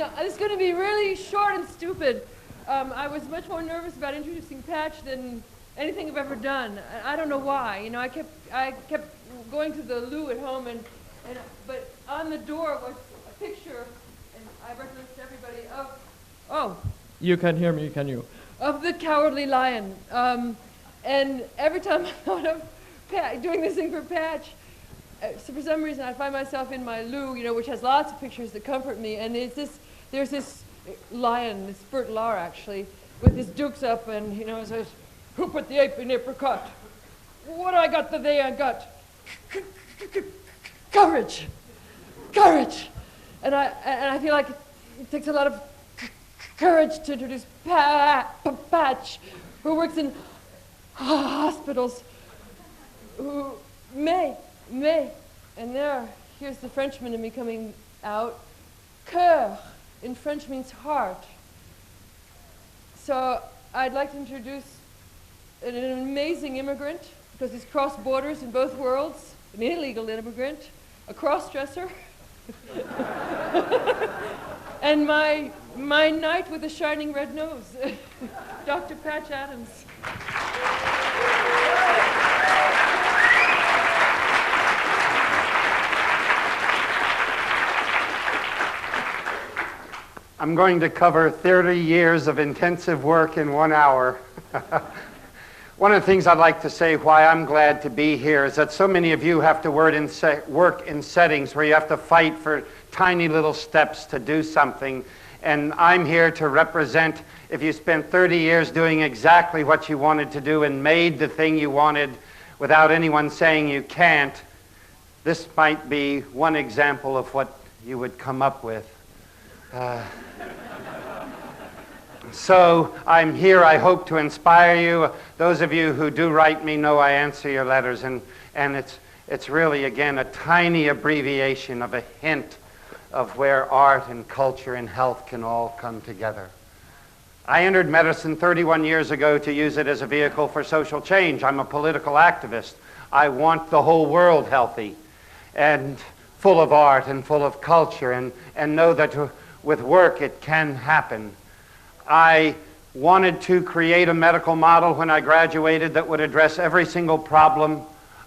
No, it's going to be really short and stupid. I was much more nervous about introducing Patch than anything I've ever done. I don't know why. You know, I kept going to the loo at home, but on the door was a picture, and I referenced everybody of. Oh, you can't hear me, can you? Of the Cowardly Lion. And every time I thought of doing this thing for Patch, so for some reason I find myself in my loo, you know, which has lots of pictures that comfort me, and there's this lion, this Bert Lahr actually, with his dukes up, and you know, says, "Who put the ape in apricot? What I got that they ain't got? Courage, courage." And I feel like it takes a lot of courage to introduce Patch, who works in hospitals, who may, and here's the Frenchman in me coming out. Cœur in French means heart. So I'd like to introduce an amazing immigrant, because he's crossed borders in both worlds, an illegal immigrant, a cross-dresser, and my knight with a shining red nose, Dr. Patch Adams. I'm going to cover 30 years of intensive work in 1 hour. One of the things I'd like to say why I'm glad to be here is that so many of you have to work in settings where you have to fight for tiny little steps to do something. And I'm here to represent, if you spent 30 years doing exactly what you wanted to do and made the thing you wanted without anyone saying you can't, this might be one example of what you would come up with. So I'm here, I hope, to inspire you. Those of you who do write me know I answer your letters, and it's really, again, a tiny abbreviation of a hint of where art and culture and health can all come together. I entered medicine 31 years ago to use it as a vehicle for social change. I'm a political activist. I want the whole world healthy and full of art and full of culture, and know that with work it can happen. I wanted to create a medical model when I graduated that would address every single problem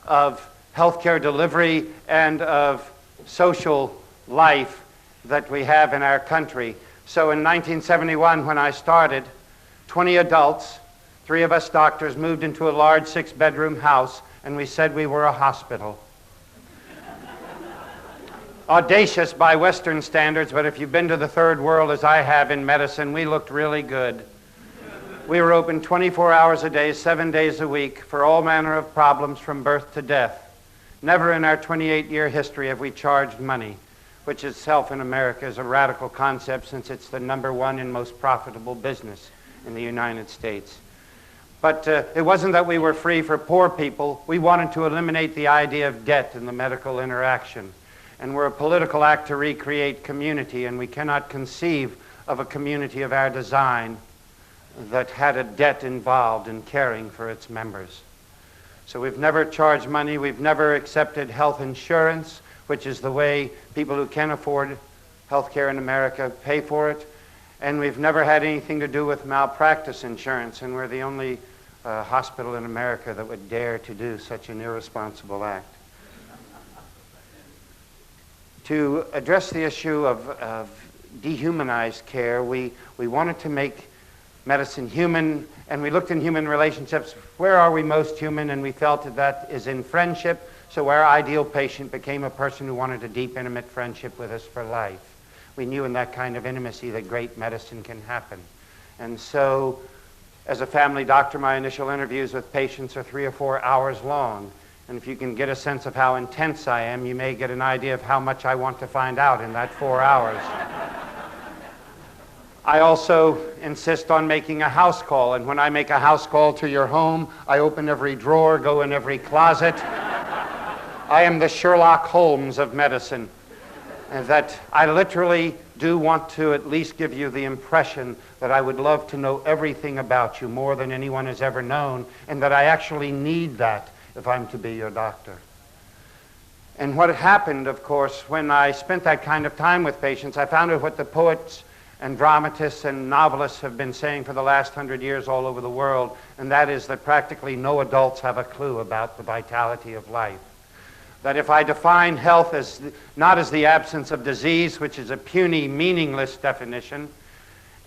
of healthcare delivery and of social life that we have in our country. So in 1971, when I started, 20 adults, 3 of us doctors, moved into a large 6-bedroom house, and we said we were a hospital. Audacious by Western standards, but if you've been to the third world as I have in medicine, we looked really good. We were open 24 hours a day, 7 days a week, for all manner of problems from birth to death. Never in our 28-year history have we charged money, which itself in America is a radical concept, since it's the #1 and most profitable business in the United States. But it wasn't that we were free for poor people. We wanted to eliminate the idea of debt in the medical interaction. And we're a political act to recreate community, and we cannot conceive of a community of our design that had a debt involved in caring for its members. So we've never charged money. We've never accepted health insurance, which is the way people who can afford health care in America pay for it. And we've never had anything to do with malpractice insurance, and we're the only hospital in America that would dare to do such an irresponsible act. To address the issue of dehumanized care, we wanted to make medicine human, and we looked in human relationships. Where are we most human? And we felt that is in friendship. So our ideal patient became a person who wanted a deep, intimate friendship with us for life. We knew in that kind of intimacy that great medicine can happen. And so, as a family doctor, my initial interviews with patients are 3 or 4 hours long. And if you can get a sense of how intense I am, you may get an idea of how much I want to find out in that 4 hours. I also insist on making a house call, and when I make a house call to your home, I open every drawer, go in every closet. I am the Sherlock Holmes of medicine, and that I literally do want to at least give you the impression that I would love to know everything about you, more than anyone has ever known, and that I actually need that if I'm to be your doctor. And what happened, of course, when I spent that kind of time with patients, I found out what the poets and dramatists and novelists have been saying for the last 100 years all over the world, and that is that practically no adults have a clue about the vitality of life. That if I define health as not as the absence of disease, which is a puny, meaningless definition,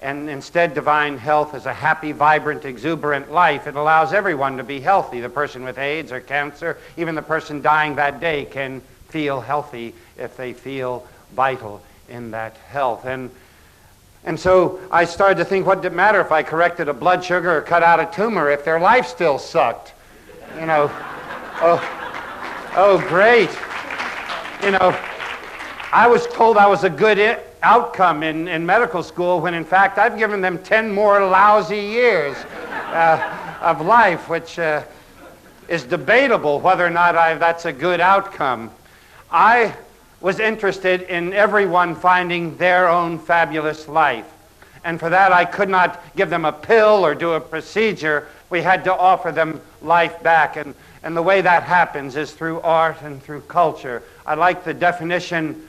and instead define health as a happy, vibrant, exuberant life, it allows everyone to be healthy. The person with AIDS or cancer, even the person dying that day, can feel healthy if they feel vital in that health. And so I started to think, what did it matter if I corrected a blood sugar or cut out a tumor if their life still sucked? You know, oh, great. You know, I was told I was a good outcome in medical school when, in fact, I've given them 10 more lousy years of life, which is debatable whether or not that's a good outcome. I was interested in everyone finding their own fabulous life. And for that, I could not give them a pill or do a procedure. We had to offer them life back. And the way that happens is through art and through culture. I like the definition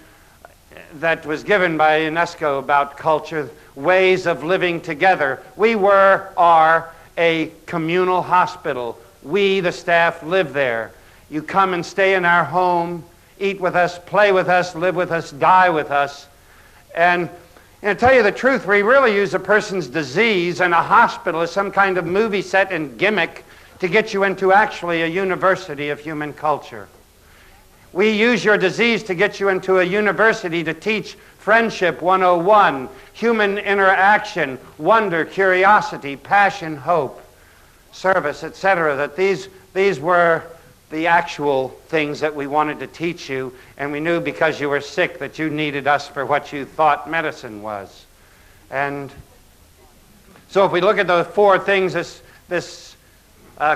that was given by UNESCO about culture, ways of living together. We are a communal hospital. We, the staff, live there. You come and stay in our home, eat with us, play with us, live with us, die with us. And to tell you the truth, we really use a person's disease and a hospital as some kind of movie set and gimmick to get you into actually a university of human culture. We use your disease to get you into a university to teach Friendship 101, human interaction, wonder, curiosity, passion, hope, service, etc. That these were the actual things that we wanted to teach you, and we knew because you were sick that you needed us for what you thought medicine was. And so if we look at the four things this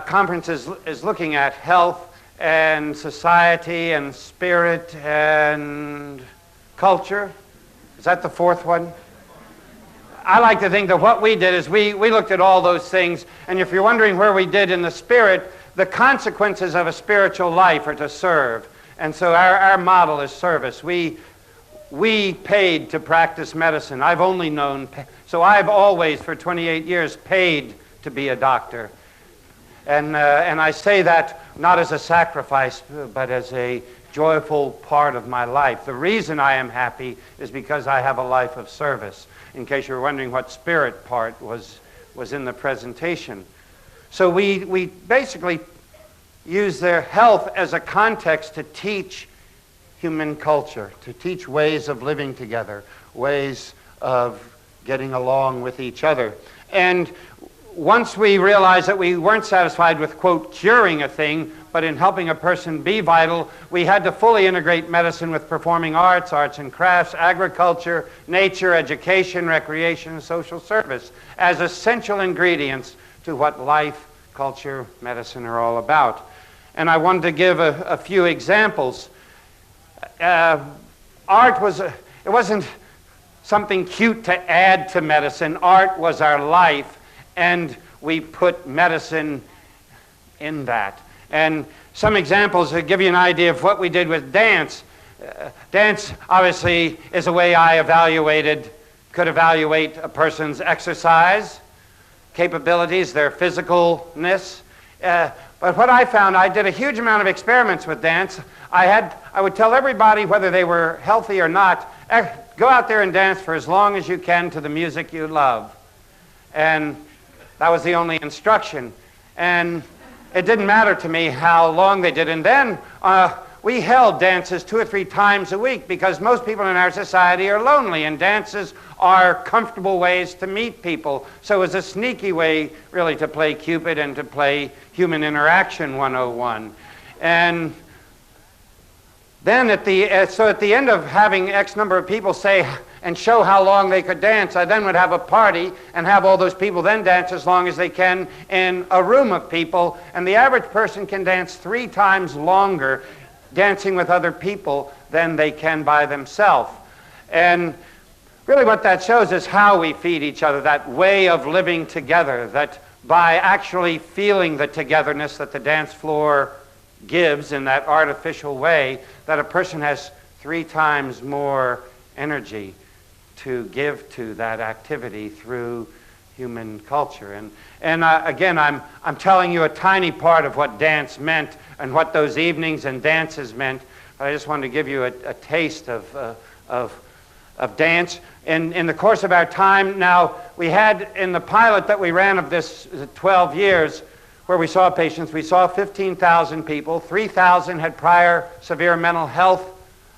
conference is looking at: health and society and spirit and culture. Is that the fourth one? I like to think that what we did is we looked at all those things, and if you're wondering where we did in the spirit, the consequences of a spiritual life are to serve. And so our model is service. We paid to practice medicine. I've only known, so I've always, for 28 years, paid to be a doctor. And I say that not as a sacrifice, but as a joyful part of my life. The reason I am happy is because I have a life of service, in case you were wondering what spirit part was in the presentation. So we basically use their health as a context to teach human culture, to teach ways of living together, ways of getting along with each other. And once we realized that we weren't satisfied with, quote, curing a thing, but in helping a person be vital, we had to fully integrate medicine with performing arts, arts and crafts, agriculture, nature, education, recreation, and social service as essential ingredients to what life, culture, medicine are all about. And I wanted to give a few examples. Art it wasn't something cute to add to medicine. Art was our life, and we put medicine in that. And some examples to give you an idea of what we did with dance. Dance, obviously, is a way I could evaluate a person's exercise capabilities, their physicalness. But what I found, I did a huge amount of experiments with dance. I would tell everybody, whether they were healthy or not, go out there and dance for as long as you can to the music you love. And that was the only instruction. And it didn't matter to me how long they did. And then we held dances 2 or 3 times a week because most people in our society are lonely, and dances are comfortable ways to meet people. So it was a sneaky way, really, to play Cupid and to play Human Interaction 101. And then at the end of having X number of people say and show how long they could dance, I then would have a party and have all those people then dance as long as they can in a room of people. And the average person can dance 3 times longer dancing with other people than they can by themselves. And really what that shows is how we feed each other, that way of living together, that by actually feeling the togetherness that the dance floor gives in that artificial way that a person has 3 times more energy to give to that activity through human culture. And again, I'm telling you a tiny part of what dance meant and what those evenings and dances meant. But I just wanted to give you a taste of dance. In the course of our time now, we had in the pilot that we ran of this 12 years, where we saw patients, we saw 15,000 people. 3,000 had prior severe mental health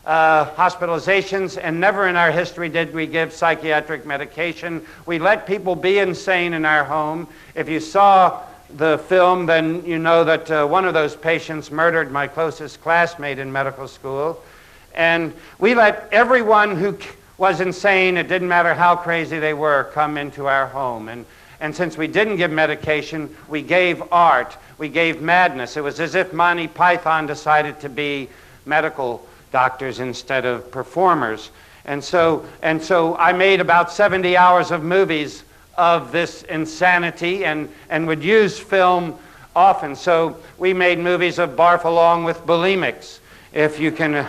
hospitalizations, and never in our history did we give psychiatric medication. We let people be insane in our home. If you saw the film, then you know that one of those patients murdered my closest classmate in medical school. And we let everyone who was insane, it didn't matter how crazy they were, come into our home. And since we didn't give medication, we gave art, we gave madness. It was as if Monty Python decided to be medical doctors instead of performers. And so I made about 70 hours of movies of this insanity and would use film often. So we made movies of Barf along with bulimics, if you can...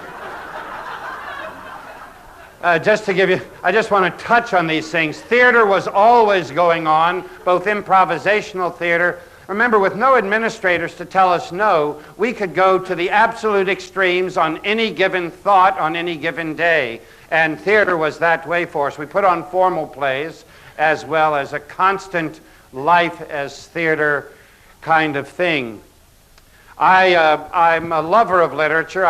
just to give you, I just want to touch on these things. Theater was always going on, both improvisational theater. Remember, with no administrators to tell us no, we could go to the absolute extremes on any given thought on any given day. And theater was that way for us. We put on formal plays as well as a constant life as theater kind of thing. I'm a lover of literature.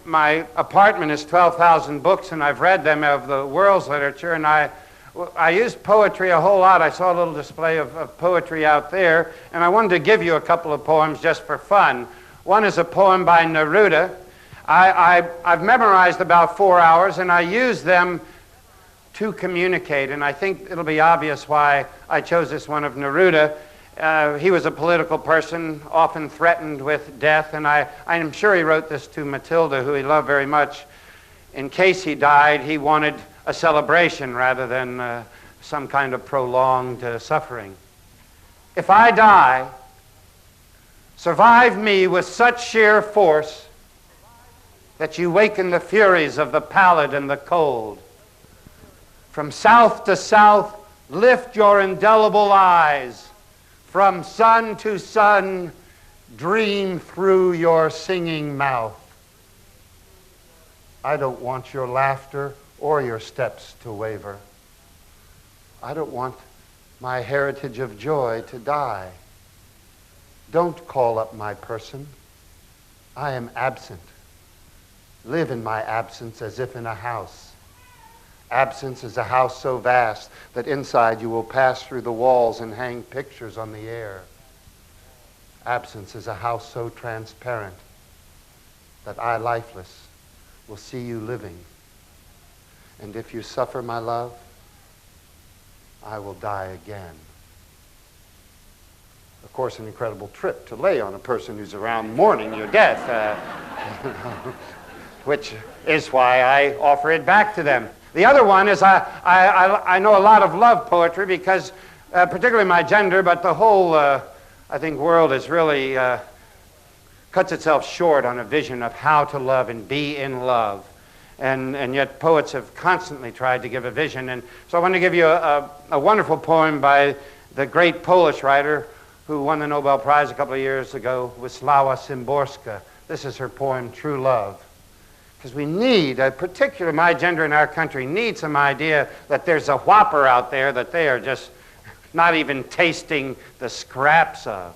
My apartment is 12,000 books, and I've read them of the world's literature, and I use poetry a whole lot. I saw a little display of poetry out there, and I wanted to give you a couple of poems just for fun. One is a poem by Neruda. I've memorized about 4 hours, and I use them to communicate, and I think it'll be obvious why I chose this one of Neruda. He was a political person, often threatened with death, and I am sure he wrote this to Matilda, who he loved very much. In case he died, he wanted a celebration rather than some kind of prolonged suffering. If I die, survive me with such sheer force that you waken the furies of the pallid and the cold. From south to south, lift your indelible eyes. From sun to sun, dream through your singing mouth. I don't want your laughter or your steps to waver. I don't want my heritage of joy to die. Don't call up my person. I am absent. Live in my absence as if in a house. Absence is a house so vast that inside you will pass through the walls and hang pictures on the air. Absence is a house so transparent that I, lifeless, will see you living. And if you suffer, my love, I will die again. Of course, an incredible trip to lay on a person who's around mourning your death, which is why I offer it back to them. The other one is I know a lot of love poetry because, particularly my gender, but the whole, I think, world is really cuts itself short on a vision of how to love and be in love. And yet poets have constantly tried to give a vision. And so I want to give you a wonderful poem by the great Polish writer who won the Nobel Prize a couple of years ago, Wisława Szymborska. This is her poem, True Love. Because we need, particularly my gender in our country, need some idea that there's a whopper out there that they are just not even tasting the scraps of.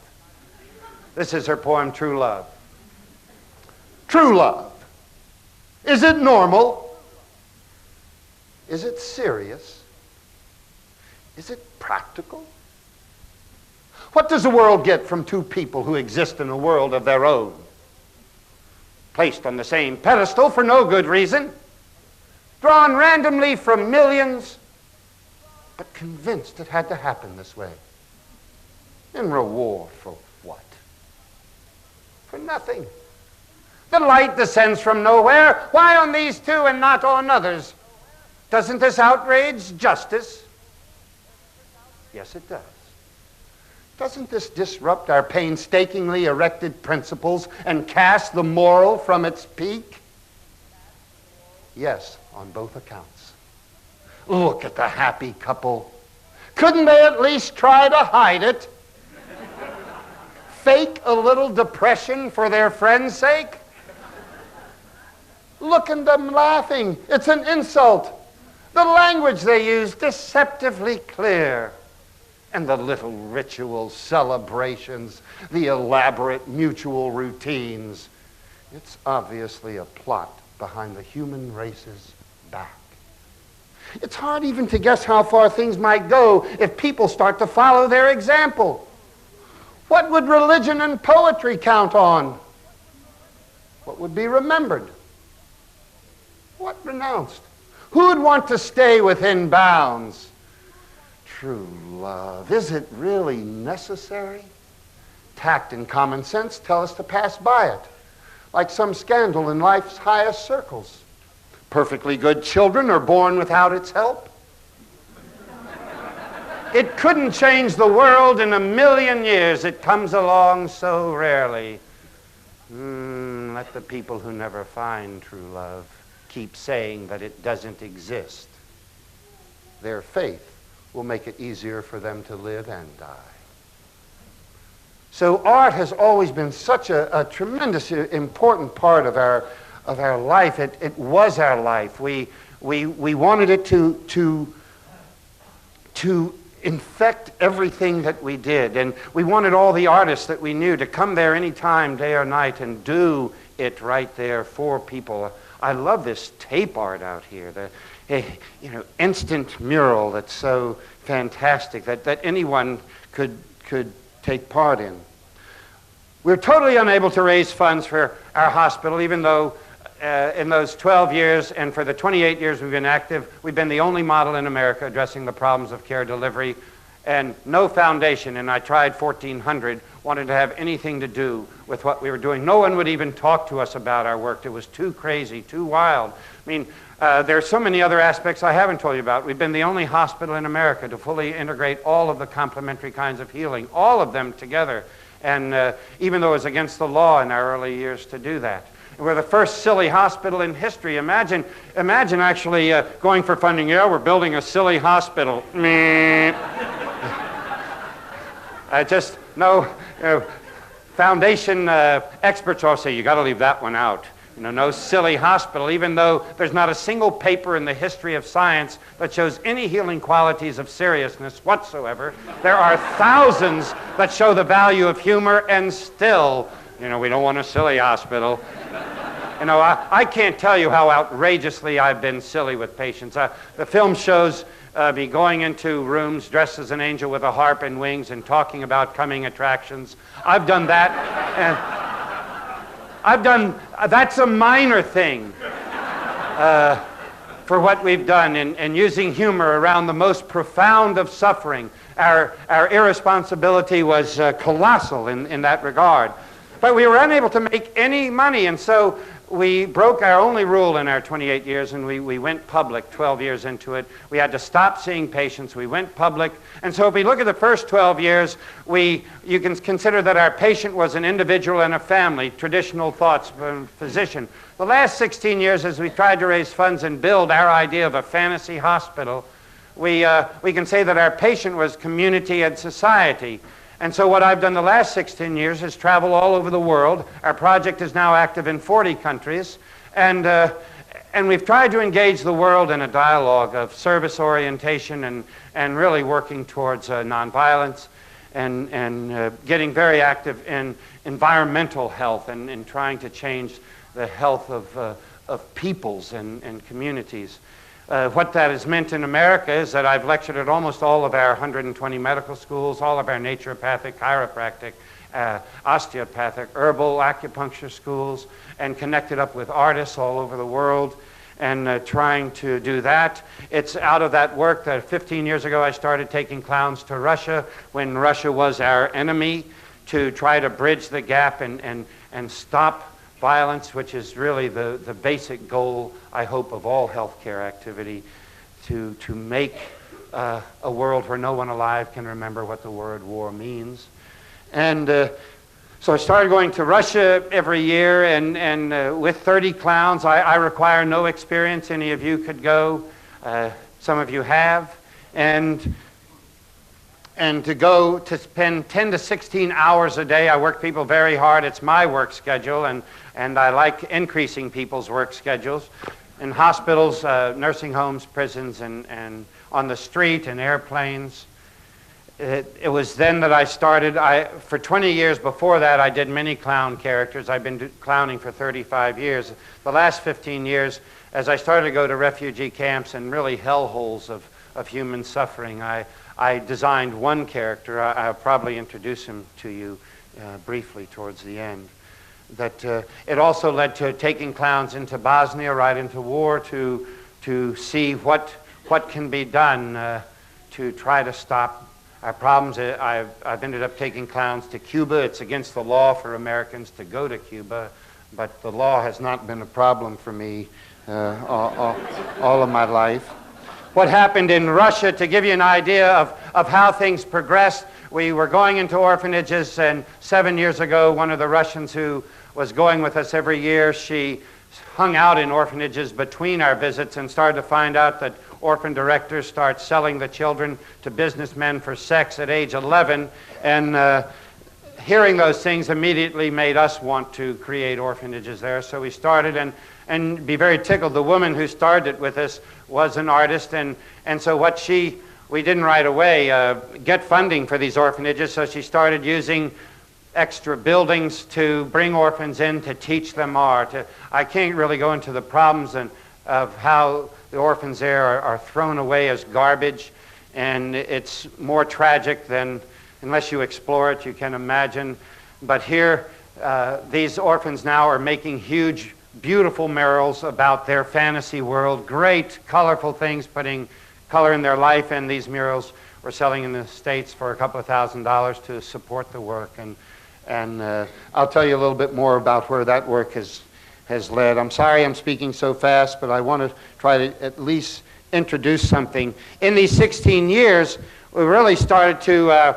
This is her poem, True Love. True love. Is it normal? Is it serious? Is it practical? What does the world get from two people who exist in a world of their own? Placed on the same pedestal for no good reason, drawn randomly from millions, but convinced it had to happen this way. In reward for what? For nothing. The light descends from nowhere. Why on these two and not on others? Doesn't this outrage justice? Yes, it does. Doesn't this disrupt our painstakingly erected principles and cast the moral from its peak? Yes, on both accounts. Look at the happy couple. Couldn't they at least try to hide it? Fake a little depression for their friend's sake? Look at them laughing. It's an insult. The language they use deceptively clear. And the little ritual celebrations, the elaborate mutual routines. It's obviously a plot behind the human race's back. It's hard even to guess how far things might go if people start to follow their example. What would religion and poetry count on? What would be remembered? What renounced? Who would want to stay within bounds? True love, is it really necessary? Tact and common sense tell us to pass by it, like some scandal in life's highest circles. Perfectly good children are born without its help. It couldn't change the world in 1,000,000 years. It comes along so rarely. Let the people who never find true love keep saying that it doesn't exist. Their faith will make it easier for them to live and die. So art has always been such a tremendously important part of our life. It was our life. We wanted it to infect everything that we did. And we wanted all the artists that we knew to come there any time, day or night, and do it right there for people. I love this tape art out here, the instant mural that's so fantastic that anyone could take part in. We're totally unable to raise funds for our hospital, even though in those 12 years and for the 28 years we've been active, we've been the only model in America addressing the problems of care delivery, and no foundation, and I tried 1,400, wanted to have anything to do with what we were doing. No one would even talk to us about our work. It was too crazy, too wild. I mean, there are so many other aspects I haven't told you about. We've been the only hospital in America to fully integrate all of the complementary kinds of healing, all of them together, and even though it was against the law in our early years to do that. We're the first silly hospital in history. Imagine actually going for funding. Yeah, we're building a silly hospital. Foundation experts all say, you got to leave that one out. No silly hospital, even though there's not a single paper in the history of science that shows any healing qualities of seriousness whatsoever. There are thousands that show the value of humor, and still, we don't want a silly hospital. I can't tell you how outrageously I've been silly with patients. The film shows me going into rooms dressed as an angel with a harp and wings and talking about coming attractions. I've done that, and that's a minor thing for what we've done in using humor around the most profound of suffering. Our irresponsibility was colossal in that regard. But we were unable to make any money, and so we broke our only rule in our 28 years, and we went public 12 years into it. We had to stop seeing patients. We went public. And so if we look at the first 12 years, you can consider that our patient was an individual and a family, traditional thoughts of a physician. The last 16 years, as we tried to raise funds and build our idea of a fantasy hospital, we can say that our patient was community and society. And so what I've done the last 16 years is travel all over the world. Our project is now active in 40 countries. And we've tried to engage the world in a dialogue of service orientation and really working towards nonviolence and getting very active in environmental health and trying to change the health of peoples and communities. What that has meant in America is that I've lectured at almost all of our 120 medical schools, all of our naturopathic, chiropractic, osteopathic, herbal, acupuncture schools, and connected up with artists all over the world and trying to do that. It's out of that work that 15 years ago I started taking clowns to Russia when Russia was our enemy to try to bridge the gap and stop violence, which is really the basic goal, I hope, of all healthcare activity, to make a world where no one alive can remember what the word war means. And so I started going to Russia every year, and with 30 clowns. I require no experience. Any of you could go. Some of you have. And to go to spend 10 to 16 hours a day. I work people very hard. It's my work schedule, and I like increasing people's work schedules. In hospitals, nursing homes, prisons, and on the street and airplanes. It was then that I started. For 20 years before that, I did many clown characters. I've been clowning for 35 years. The last 15 years, as I started to go to refugee camps and really hellholes of human suffering, I designed one character. I'll probably introduce him to you briefly towards the end. That it also led to taking clowns into Bosnia, right into war, to see what can be done to try to stop our problems. I've ended up taking clowns to Cuba. It's against the law for Americans to go to Cuba, but the law has not been a problem for me all of my life. What happened in Russia, to give you an idea of how things progressed, we were going into orphanages, and 7 years ago, one of the Russians who was going with us every year, she hung out in orphanages between our visits and started to find out that orphan directors start selling the children to businessmen for sex at age 11, and hearing those things immediately made us want to create orphanages there. So we started, and be very tickled. The woman who started it with us was an artist, and so we didn't right away get funding for these orphanages, so she started using extra buildings to bring orphans in to teach them art. I can't really go into the problems of how the orphans there are thrown away as garbage, and it's more tragic than, unless you explore it, you can imagine. But here, these orphans now are making huge, beautiful murals about their fantasy world, great, colorful things, putting color in their life, and these murals we're selling in the States for a couple of $1,000s to support the work. And I'll tell you a little bit more about where that work has led. I'm sorry I'm speaking so fast, but I want to try to at least introduce something. In these 16 years, we really started to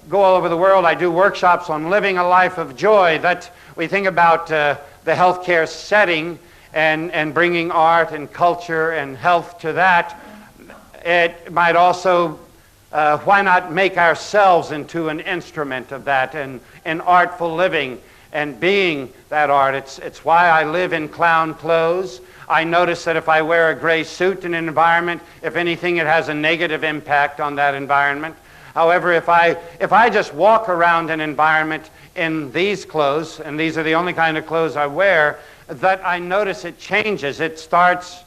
go all over the world. I do workshops on living a life of joy. That we think about the healthcare setting and bringing art and culture and health to that. It might also, why not make ourselves into an instrument of that and artful living and being that art. It's why I live in clown clothes. I notice that if I wear a gray suit in an environment, if anything, it has a negative impact on that environment. However, if I just walk around an environment in these clothes, and these are the only kind of clothes I wear, that I notice it changes. It starts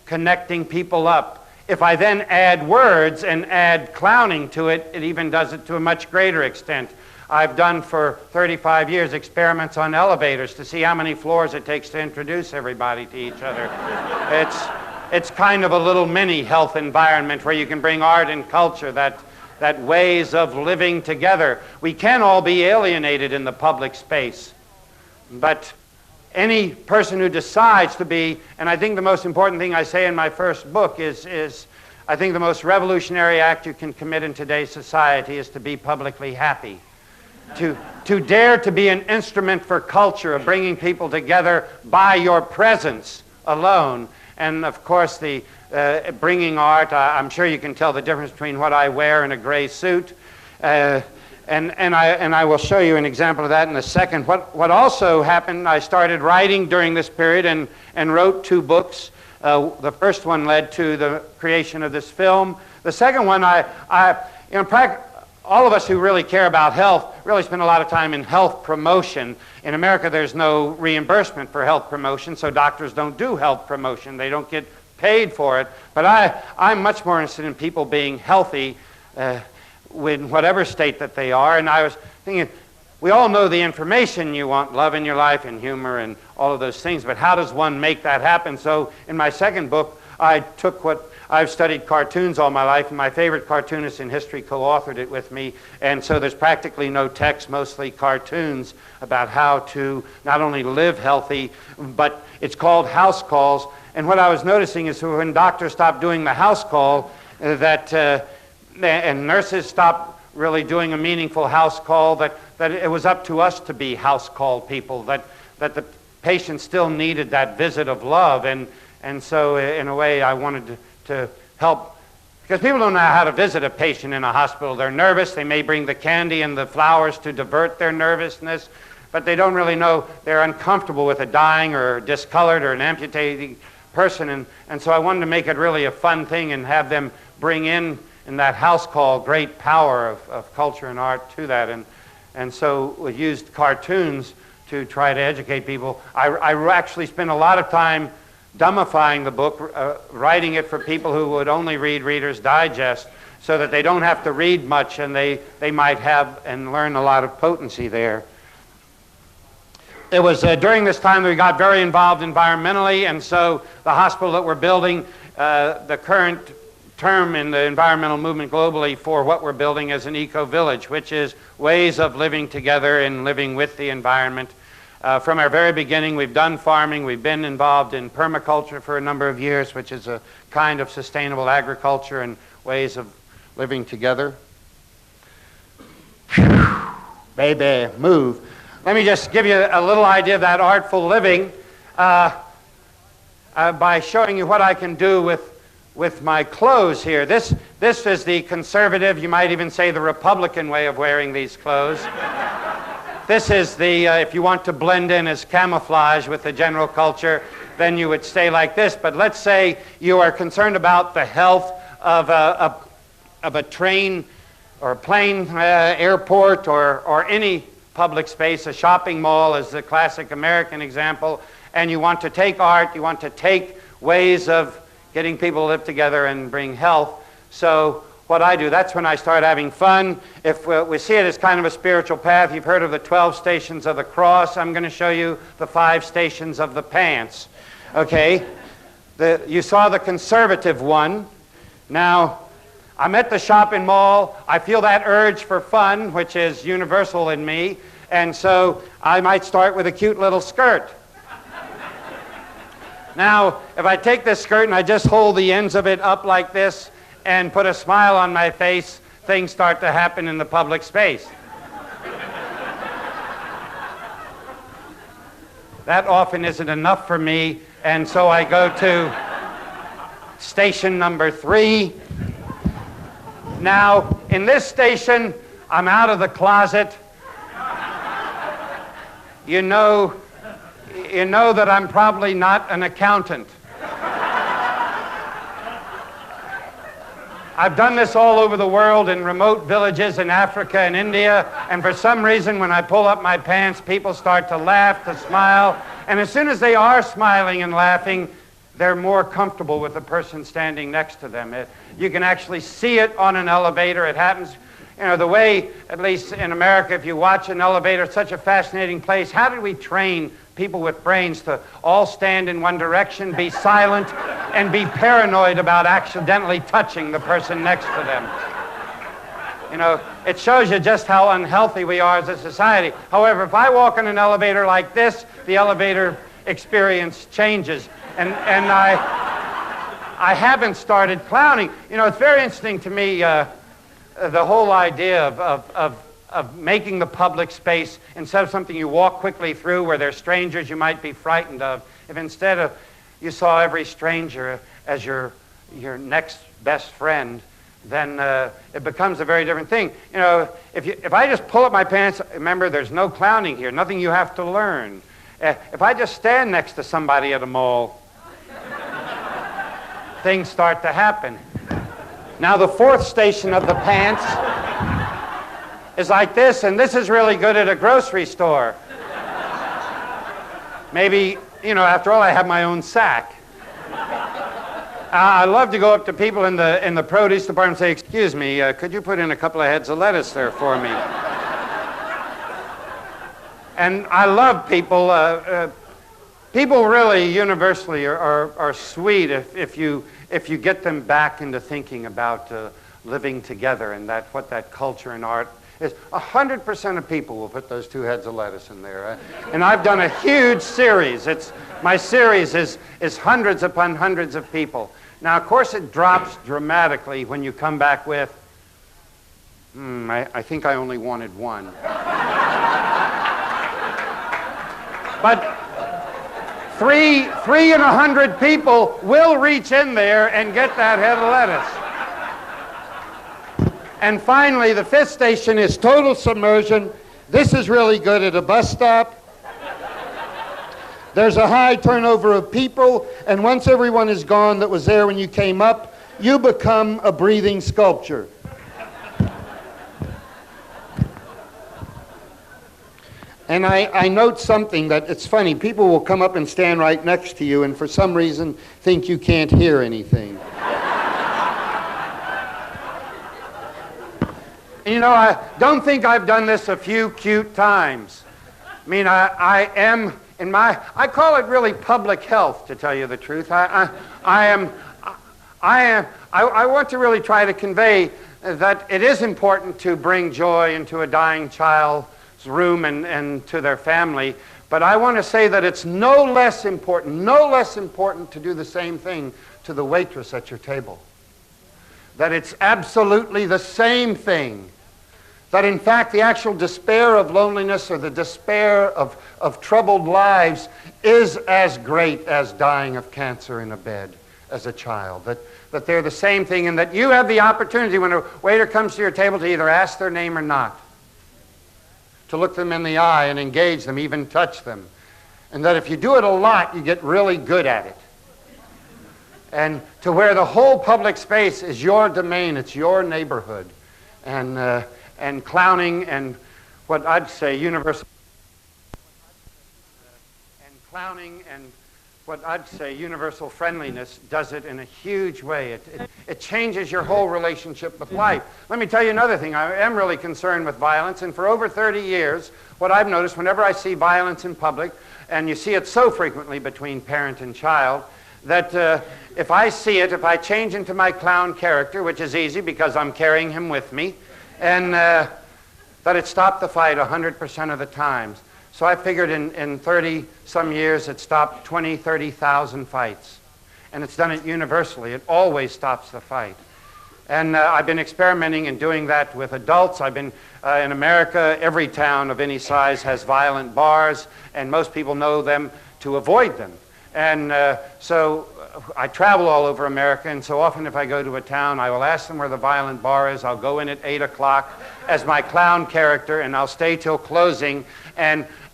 connecting people up. If I then add words and add clowning to it, it even does it to a much greater extent. I've done for 35 years experiments on elevators to see how many floors it takes to introduce everybody to each other. It's kind of a little mini health environment where you can bring art and culture, that ways of living together. We can all be alienated in the public space, but any person who decides to be, and I think the most important thing I say in my first book is I think the most revolutionary act you can commit in today's society is to be publicly happy. To dare to be an instrument for culture, of bringing people together by your presence alone. And of course, the bringing art, I'm sure you can tell the difference between what I wear and a gray suit. And I will show you an example of that in a second. What also happened, I started writing during this period and wrote 2 books. The first one led to the creation of this film. The second one, all of us who really care about health really spend a lot of time in health promotion. In America, there's no reimbursement for health promotion, so doctors don't do health promotion. They don't get paid for it. But I'm much more interested in people being healthy in whatever state that they are. And I was thinking, we all know the information you want, love in your life and humor and all of those things, but how does one make that happen? So in my second book, I took I've studied cartoons all my life, and my favorite cartoonist in history co-authored it with me, and so there's practically no text, mostly cartoons about how to not only live healthy, but it's called house calls. And what I was noticing is when doctors stopped doing the house call, and nurses stopped really doing a meaningful house call, that it was up to us to be house call people, that the patient still needed that visit of love. And so in a way I wanted to help, because people don't know how to visit a patient in a hospital. They're nervous. They may bring the candy and the flowers to divert their nervousness, but they don't really know. They're uncomfortable with a dying or discolored or an amputating person. And so I wanted to make it really a fun thing and have them bring in that house call great power of culture and art to that. And so we used cartoons to try to educate people. I actually spent a lot of time dumbifying the book, writing it for people who would only read Reader's Digest, so that they don't have to read much, and they might have and learn a lot of potency there. It was during this time that we got very involved environmentally, and so the hospital that we're building, the current term in the environmental movement globally for what we're building is an eco-village, which is ways of living together and living with the environment. From our very beginning, we've done farming. We've been involved in permaculture for a number of years, which is a kind of sustainable agriculture and ways of living together. Baby, move. Let me just give you a little idea of that artful living by showing you what I can do with my clothes here. This is the conservative, you might even say the Republican way of wearing these clothes. This is the, if you want to blend in as camouflage with the general culture, then you would stay like this. But let's say you are concerned about the health of a train or a plane, airport, or any public space. A shopping mall is the classic American example. And you want to take art, you want to take ways of getting people to live together and bring health. So what I do, that's when I start having fun. If we see it as kind of a spiritual path, you've heard of the 12 stations of the cross. I'm going to show you the 5 stations of the pants. Okay? You saw the conservative one. Now, I'm at the shopping mall. I feel that urge for fun, which is universal in me. And so I might start with a cute little skirt. Now, if I take this skirt and I just hold the ends of it up like this and put a smile on my face, things start to happen in the public space. That often isn't enough for me, and so I go to station number 3. Now, in this station, I'm out of the closet. You know that I'm probably not an accountant. I've done this all over the world in remote villages in Africa and India, and for some reason when I pull up my pants, people start to laugh, to smile, and as soon as they are smiling and laughing, they're more comfortable with the person standing next to them. You can actually see it on an elevator. It happens, the way, at least in America, if you watch an elevator, it's such a fascinating place. How did we train people with brains to all stand in one direction, be silent, and be paranoid about accidentally touching the person next to them? It shows you just how unhealthy we are as a society. However, if I walk in an elevator like this, the elevator experience changes. And I haven't started clowning. It's very interesting to me, the whole idea of making the public space, instead of something you walk quickly through where there's strangers you might be frightened of, if instead of you saw every stranger as your next best friend, then it becomes a very different thing. If I just pull up my pants, remember there's no clowning here, nothing you have to learn. If I just stand next to somebody at a mall, things start to happen. Now the 4th station of the pants is like this, and this is really good at a grocery store. Maybe, after all, I have my own sack. I love to go up to people in the produce department and say, "Excuse me, could you put in a couple of heads of lettuce there for me?" And I love people. People really universally are sweet if you get them back into thinking about living together and what that culture and art is. 100% of people will put those 2 heads of lettuce in there. And I've done a huge series. My series is hundreds upon hundreds of people. Now, of course, it drops dramatically when you come back with I think I only wanted one. But 3 in 100 people will reach in there and get that head of lettuce. And finally, the fifth station is total submersion. This is really good at a bus stop. There's a high turnover of people, and once everyone is gone that was there when you came up, you become a breathing sculpture. And I note something that it's funny. People will come up and stand right next to you and for some reason think you can't hear anything. You know, I don't think I've done this a few cute times. I mean, I am in my, I call it really public health, to tell you the truth. I want to really try to convey that it is important to bring joy into a dying child's room and to their family, but I want to say that it's no less important to do the same thing to the waitress at your table. That it's absolutely the same thing. That in fact the actual despair of loneliness or the despair of troubled lives is as great as dying of cancer in a bed as a child. That they're the same thing, and that you have the opportunity when a waiter comes to your table to either ask their name or not, to look them in the eye and engage them, even touch them. And that if you do it a lot, you get really good at it. And to where the whole public space is your domain, it's your neighborhood. And clowning and what I'd say universal friendliness does it in a huge way. It changes your whole relationship with life. Let me tell you another thing. I am really concerned with violence, and for over 30 years, what I've noticed whenever I see violence in public, and you see it so frequently between parent and child, that if I see it, if I change into my clown character, which is easy because I'm carrying him with me, and that it stopped the fight 100% of the times. So I figured in 30-some years it stopped 20, 30,000 fights. And it's done it universally. It always stops the fight. And I've been experimenting and doing that with adults. I've been, in America, every town of any size has violent bars, and most people know them to avoid them. And so I travel all over America, and so often if I go to a town, I will ask them where the violent bar is. I'll go in at 8 o'clock as my clown character, and I'll stay till closing.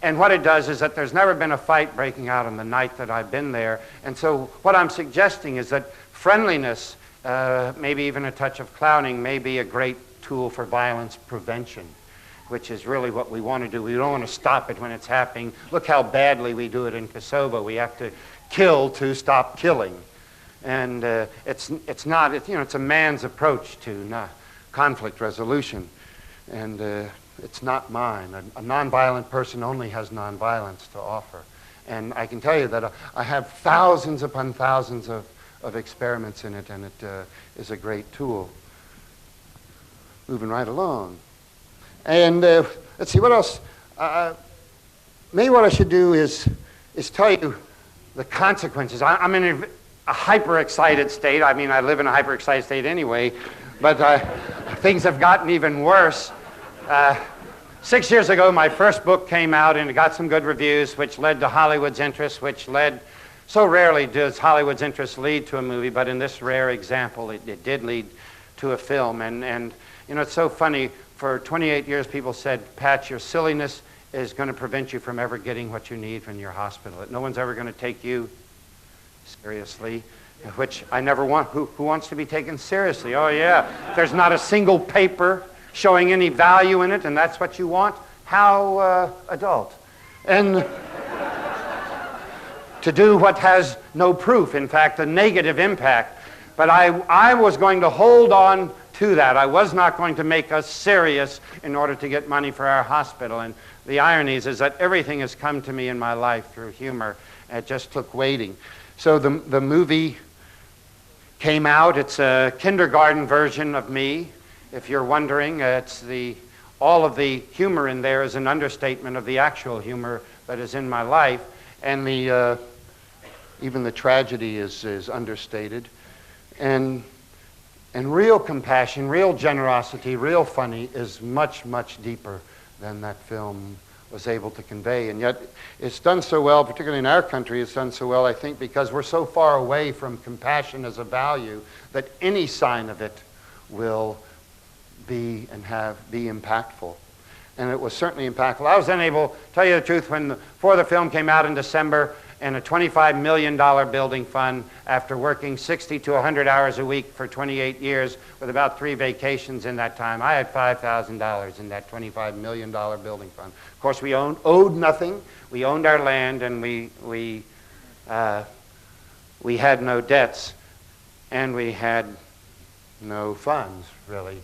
And what it does is that there's never been a fight breaking out on the night that I've been there. And so what I'm suggesting is that friendliness, maybe even a touch of clowning, may be a great tool for violence prevention, which is really what we want to do. We don't want to stop it when it's happening. Look how badly we do it in Kosovo. We have to kill to stop killing. And it's a man's approach to conflict resolution. And it's not mine. A nonviolent person only has nonviolence to offer. And I can tell you that I have thousands upon thousands of experiments in it, and it is a great tool. Moving right along. And let's see, what else? Maybe what I should do is tell you the consequences. I'm in a hyper-excited state. I mean, I live in a hyper-excited state anyway, but things have gotten even worse. 6 years ago, my first book came out, and it got some good reviews, which led to Hollywood's interest, which led, so rarely does Hollywood's interest lead to a movie, but in this rare example, it did lead to a film. And you know, it's so funny, for 28 years, people said, Pat, your silliness is going to prevent you from ever getting what you need from your hospital. That no one's ever going to take you seriously, which I never want. Who wants to be taken seriously? Oh, yeah. There's not a single paper showing any value in it, and that's what you want? How adult. And to do what has no proof, in fact, a negative impact. But I was going to hold on to that. I was not going to make us serious in order to get money for our hospital. And the irony is that everything has come to me in my life through humor. It just took waiting. So the movie came out. It's a kindergarten version of me. If you're wondering, all of the humor in there is an understatement of the actual humor that is in my life, and even the tragedy is understated. And And real compassion, real generosity, real funny is much, much deeper than that film was able to convey. And yet it's done so well, particularly in our country, it's done so well, I think, because we're so far away from compassion as a value that any sign of it will be impactful. And it was certainly impactful. I was then able, to tell you the truth, before the film came out in December, and a $25 million building fund, after working 60 to 100 hours a week for 28 years with about 3 vacations in that time, I had $5,000 in that $25 million building fund. Of course, we owed nothing. We owned our land, and we had no debts, and we had no funds, really.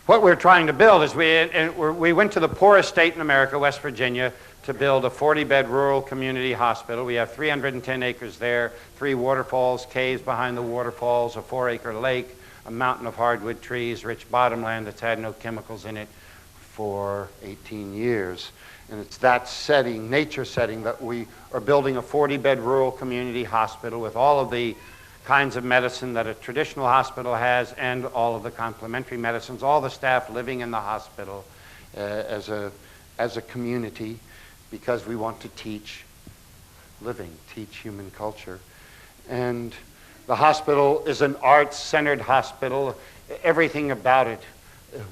What we're trying to build is we went to the poorest state in America, West Virginia, to build a 40-bed rural community hospital. We have 310 acres there, 3 waterfalls, caves behind the waterfalls, a 4-acre lake, a mountain of hardwood trees, rich bottomland that's had no chemicals in it for 18 years. And it's that setting, nature setting, that we are building a 40-bed rural community hospital with all of the kinds of medicine that a traditional hospital has and all of the complementary medicines, all the staff living in the hospital as a community, because we want to teach human culture. And the hospital is an arts-centered hospital. Everything about it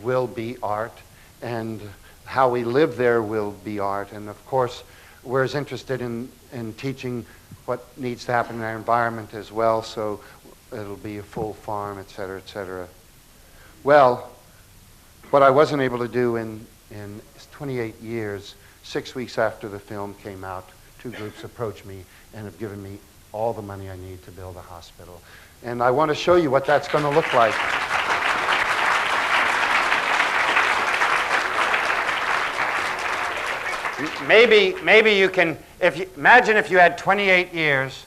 will be art, and how we live there will be art. And of course, we're as interested in teaching what needs to happen in our environment as well, so it'll be a full farm, et cetera, et cetera. Well, what I wasn't able to do in 28 years, 6 weeks after the film came out, 2 groups approached me and have given me all the money I need to build a hospital. And I want to show you what that's going to look like. Maybe you can, imagine if you had 28 years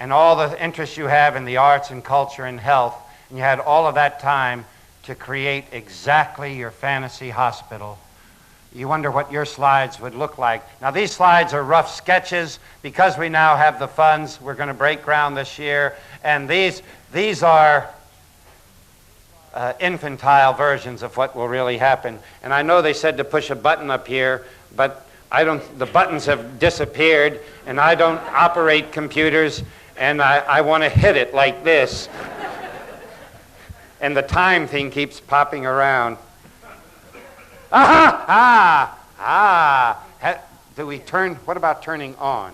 and all the interests you have in the arts and culture and health, and you had all of that time to create exactly your fantasy hospital. You wonder what your slides would look like. Now, these slides are rough sketches. Because we now have the funds, we're going to break ground this year. And these are infantile versions of what will really happen. And I know they said to push a button up here, but the buttons have disappeared, and I don't operate computers, and I want to hit it like this. And the time thing keeps popping around. Do we turn? What about turning on?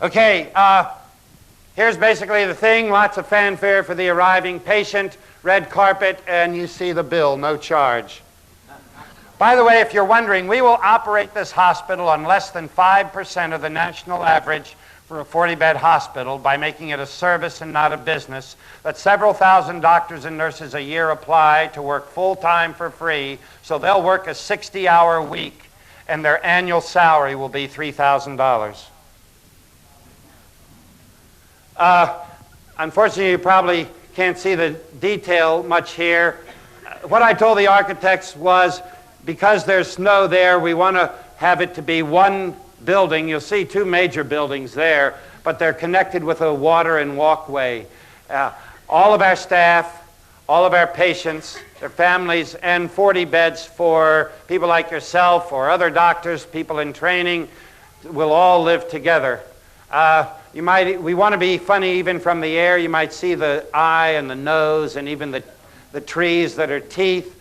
Okay, here's basically the thing. Lots of fanfare for the arriving patient, red carpet, and you see the bill, no charge. By the way, if you're wondering, we will operate this hospital on less than 5% of the national average for a 40-bed hospital by making it a service and not a business, that several thousand doctors and nurses a year apply to work full-time for free, so they'll work a 60-hour week, and their annual salary will be $3,000. Unfortunately, you probably can't see the detail much here. What I told the architects was, because there's snow there, we want to have it to be one building. You'll see 2 major buildings there, but they're connected with a water and walkway. All of our staff, all of our patients, their families, and 40 beds for people like yourself or other doctors, people in training, will all live together. We want to be funny even from the air. You might see the eye and the nose and even the trees that are teeth.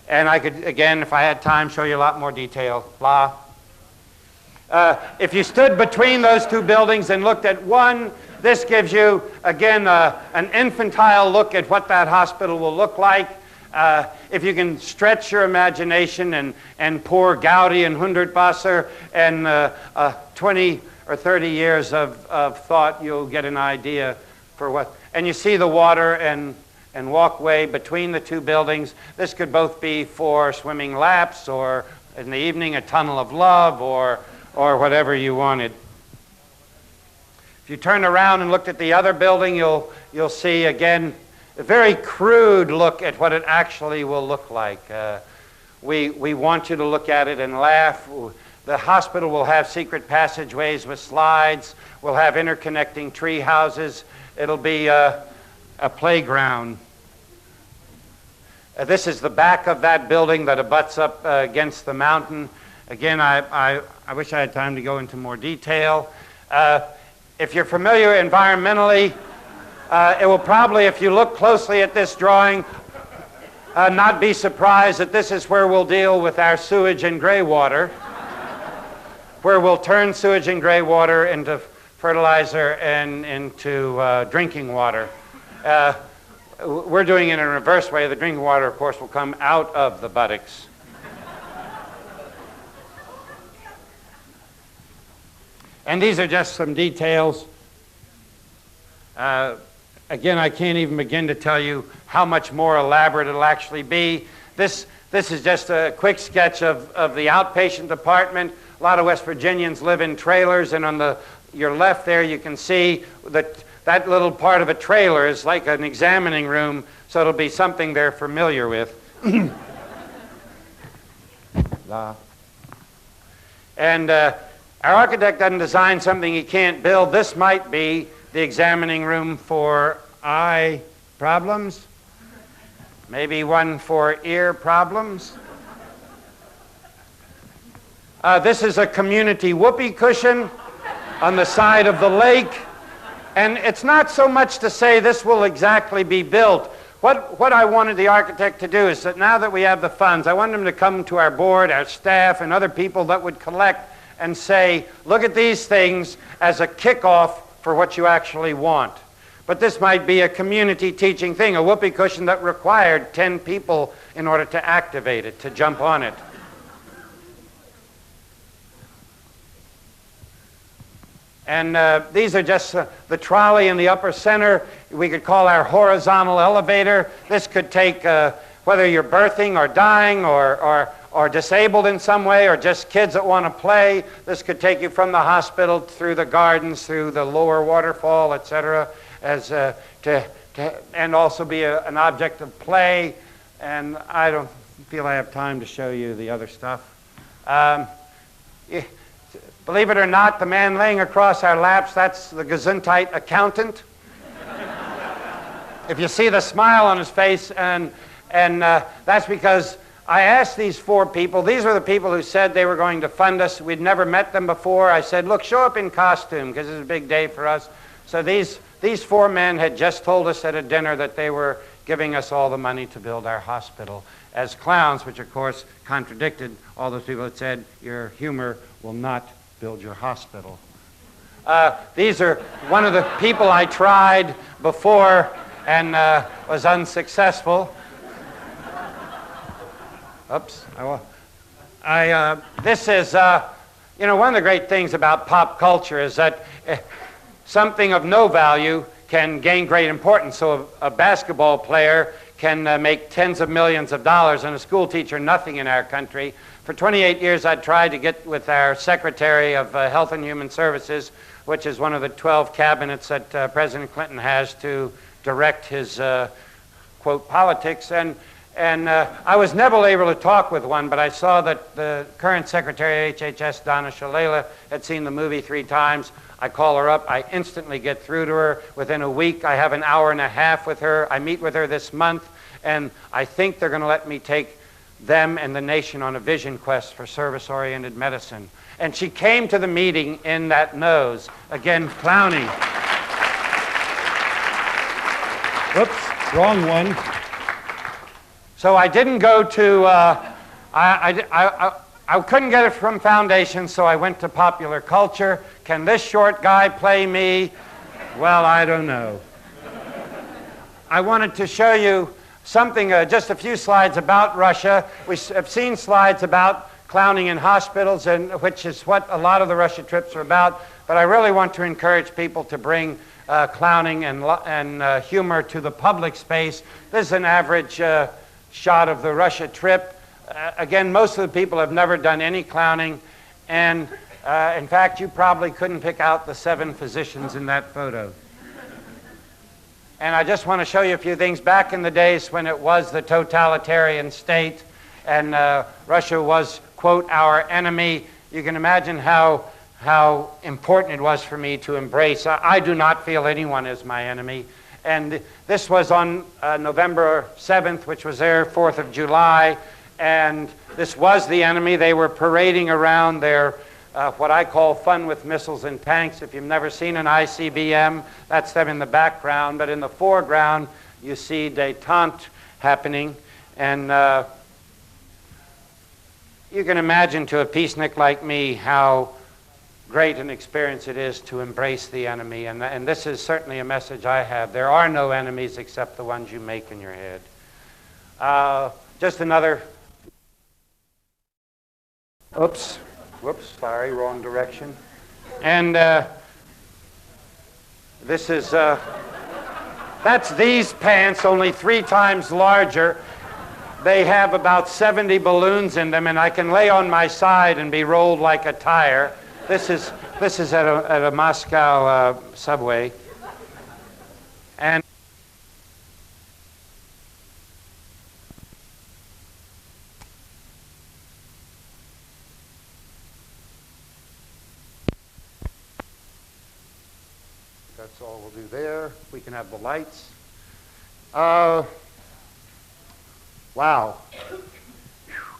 And I could, again, if I had time, show you a lot more detail. Blah. If you stood between those 2 buildings and looked at one, this gives you, again, an infantile look at what that hospital will look like. If you can stretch your imagination and pour Gaudi and Hundertwasser and 20 or 30 years of thought, you'll get an idea for what. And you see the water and walkway between the 2 buildings. This could both be for swimming laps, or in the evening a tunnel of love, or whatever you wanted. If you turn around and looked at the other building, you'll see again a very crude look at what it actually will look like. We want you to look at it and laugh. The hospital will have secret passageways with slides. We'll have interconnecting tree houses. It'll be a playground. This is the back of that building that abuts up against the mountain. Again, I wish I had time to go into more detail. If you're familiar environmentally, it will probably, if you look closely at this drawing, not be surprised that this is where we'll deal with our sewage and gray water, where we'll turn sewage and gray water into fertilizer and into drinking water. We're doing it in a reverse way. The drinking water, of course, will come out of the buttocks. And these are just some details. Again, I can't even begin to tell you how much more elaborate it'll actually be. This is just a quick sketch of the outpatient department. A lot of West Virginians live in trailers, and on your left there you can see that little part of a trailer is like an examining room, so it'll be something they're familiar with. And our architect doesn't design something he can't build. This might be the examining room for eye problems, maybe one for ear problems. This is a community whoopee cushion on the side of the lake. And it's not so much to say this will exactly be built. What I wanted the architect to do is that now that we have the funds, I wanted him to come to our board, our staff, and other people that would collect and say, look at these things as a kickoff for what you actually want. But this might be a community teaching thing, a whoopee cushion that required 10 people in order to activate it, to jump on it. And these are just the trolley in the upper center. We could call our horizontal elevator. This could take, whether you're birthing or dying or disabled in some way or just kids that want to play, this could take you from the hospital through the gardens, through the lower waterfall, etc., and also be an object of play. And I don't feel I have time to show you the other stuff. Believe it or not, the man laying across our laps, that's the Gesundheit accountant. If you see the smile on his face, and that's because I asked these 4 people. These were the people who said they were going to fund us. We'd never met them before. I said, look, show up in costume, because it's a big day for us. So these 4 men had just told us at a dinner that they were giving us all the money to build our hospital as clowns, which of course contradicted all those people that said your humor will not build your hospital. These are one of the people I tried before and was unsuccessful. Oops. This is, one of the great things about pop culture is that something of no value can gain great importance. So a basketball player can make tens of millions of dollars, and a school teacher nothing in our country. For 28 years, I tried to get with our Secretary of Health and Human Services, which is one of the 12 cabinets that President Clinton has to direct his, quote, politics. And I was never able to talk with one, but I saw that the current Secretary of HHS, Donna Shalala, had seen the movie 3 times. I call her up. I instantly get through to her. Within a week, I have an hour and a half with her. I meet with her this month, and I think they're going to let me take them and the nation on a vision quest for service-oriented medicine. And she came to the meeting in that nose. Again, clowning. Whoops, wrong one. So I didn't go to, I couldn't get it from Foundation, so I went to Popular Culture. Can this short guy play me? Well, I don't know. I wanted to show you something, just a few slides about Russia. We have seen slides about clowning in hospitals, and which is what a lot of the Russia trips are about. But I really want to encourage people to bring clowning and humor to the public space. This is an average shot of the Russia trip. Again, most of the people have never done any clowning, and in fact, you probably couldn't pick out the 7 physicians in that photo. And I just want to show you a few things. Back in the days when it was the totalitarian state and Russia was, quote, our enemy, you can imagine how important it was for me to embrace. I do not feel anyone as my enemy. And this was on November 7th, which was their 4th of July. And this was the enemy. They were parading around their what I call fun with missiles and tanks. If you've never seen an ICBM, that's them in the background. But in the foreground, you see détente happening. And you can imagine to a peacenik like me how great an experience it is to embrace the enemy. And this is certainly a message I have. There are no enemies except the ones you make in your head. Just another... Oops, sorry, wrong direction. And this is, that's these pants, only 3 times larger. They have about 70 balloons in them, and I can lay on my side and be rolled like a tire. This is at a Moscow subway. And that's all we'll do there. We can have the lights. Wow.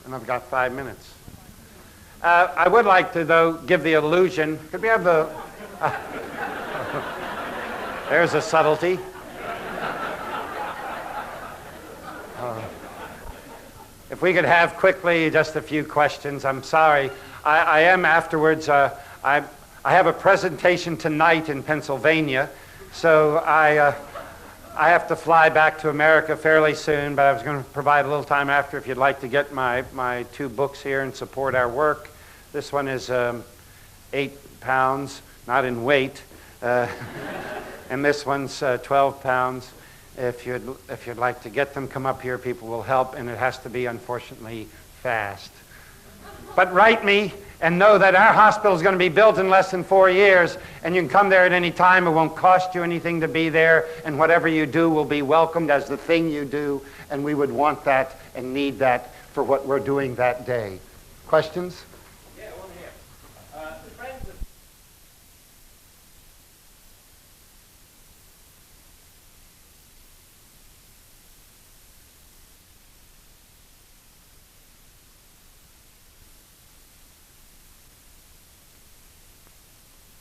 And I've got 5 minutes. I would like to, though, give the illusion. Could we have the... there's a subtlety. If we could have quickly just a few questions. I'm sorry. I am afterwards. I have a presentation tonight in Pennsylvania, so I have to fly back to America fairly soon, but I was going to provide a little time after if you'd like to get my 2 books here and support our work. This one is 8 pounds, not in weight, and this one's 12 pounds. If you'd like to get them, come up here. People will help, and it has to be, unfortunately, fast. But write me and know that our hospital is going to be built in less than 4 years, and you can come there at any time. It won't cost you anything to be there, and whatever you do will be welcomed as the thing you do, and we would want that and need that for what we're doing that day. Questions? Yeah, one here. The friends of...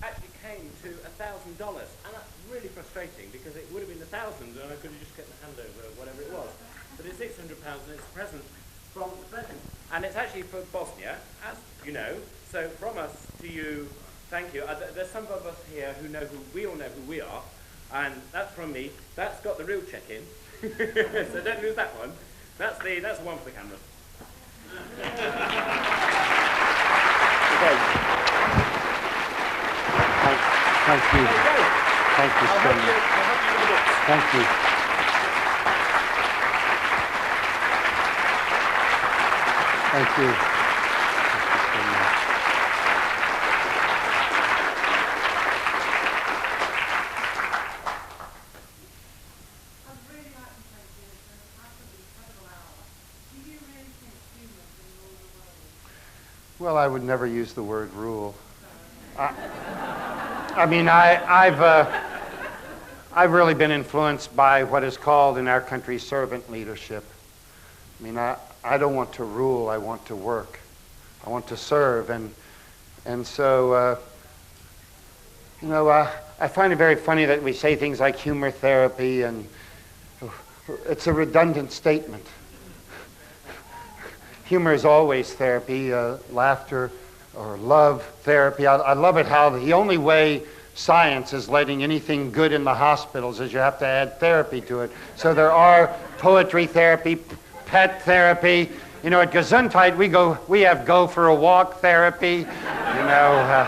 actually came to $1,000, and that's really frustrating because it would have been 1,000 and I could have just gotten a hand over whatever it was. But it's £600 and it's a present from the president. And it's actually for Bosnia, as you know. So from us to you, thank you. There's some of us here who know we all know who we are, and that's from me. That's got the real check-in. So don't lose that one. That's the one for the camera. Okay. Thank you. Thank you so much. Thank you. Thank you. Well, I would never use the word rule. I mean, I've really been influenced by what is called in our country servant leadership. I mean, I don't want to rule. I want to work. I want to serve, and so you know, I find it very funny that we say things like humor therapy, and it's a redundant statement. Humor is always therapy, laughter or love therapy. I love it how the only way science is letting anything good in the hospitals is you have to add therapy to it. So there are poetry therapy, pet therapy. You know, at Gesundheit we have go for a walk therapy. You know,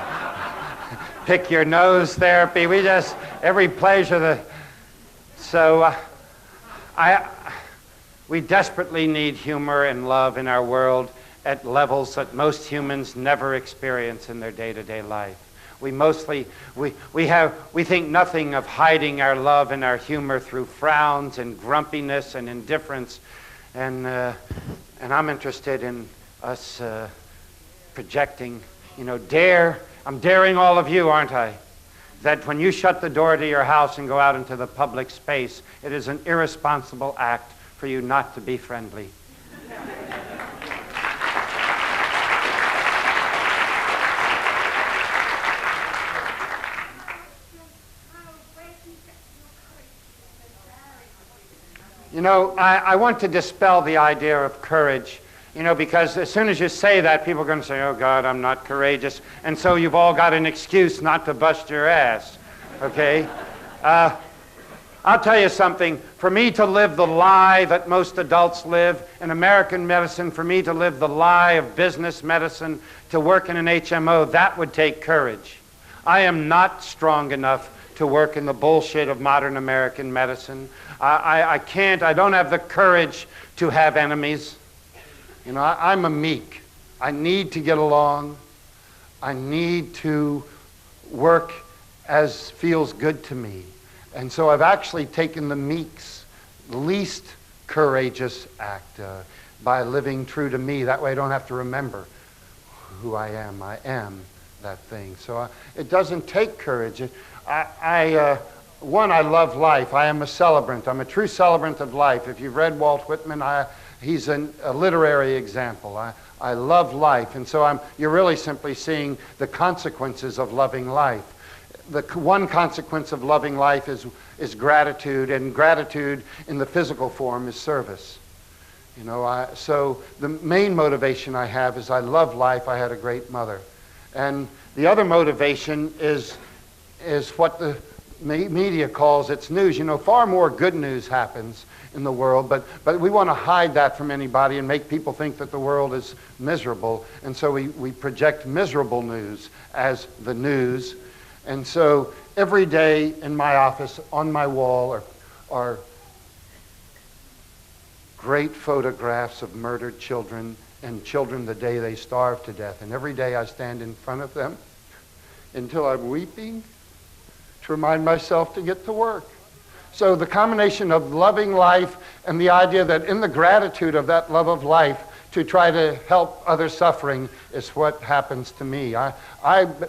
pick your nose therapy. We just every pleasure. So we desperately need humor and love in our world at levels that most humans never experience in their day-to-day life. We think nothing of hiding our love and our humor through frowns and grumpiness and indifference, and I'm interested in us projecting I'm daring all of you, aren't I? That when you shut the door to your house and go out into the public space, it is an irresponsible act for you not to be friendly. I want to dispel the idea of courage, because as soon as you say that, people are going to say, oh, God, I'm not courageous. And so you've all got an excuse not to bust your ass, okay? I'll tell you something. For me to live the lie that most adults live in American medicine, for me to live the lie of business medicine, to work in an HMO, that would take courage. I am not strong enough to work in the bullshit of modern American medicine. I don't have the courage to have enemies. I'm a meek. I need to get along. I need to work as feels good to me. And so I've actually taken the meek's least courageous act by living true to me. That way I don't have to remember who I am. I am that thing. So it doesn't take courage. I love life. I am a celebrant. I'm a true celebrant of life. If you've read Walt Whitman, he's a literary example. I love life. And so you're really simply seeing the consequences of loving life. The one consequence of loving life is gratitude, and gratitude in the physical form is service. So the main motivation I have is I love life. I had a great mother. And the other motivation is what the media calls its news. Far more good news happens in the world, but we want to hide that from anybody and make people think that the world is miserable. And so we project miserable news as the news. And so every day in my office, on my wall, are great photographs of murdered children and children the day they starved to death. And every day I stand in front of them until I'm weeping to remind myself to get to work. So the combination of loving life and the idea that in the gratitude of that love of life to try to help others suffering is what happens to me.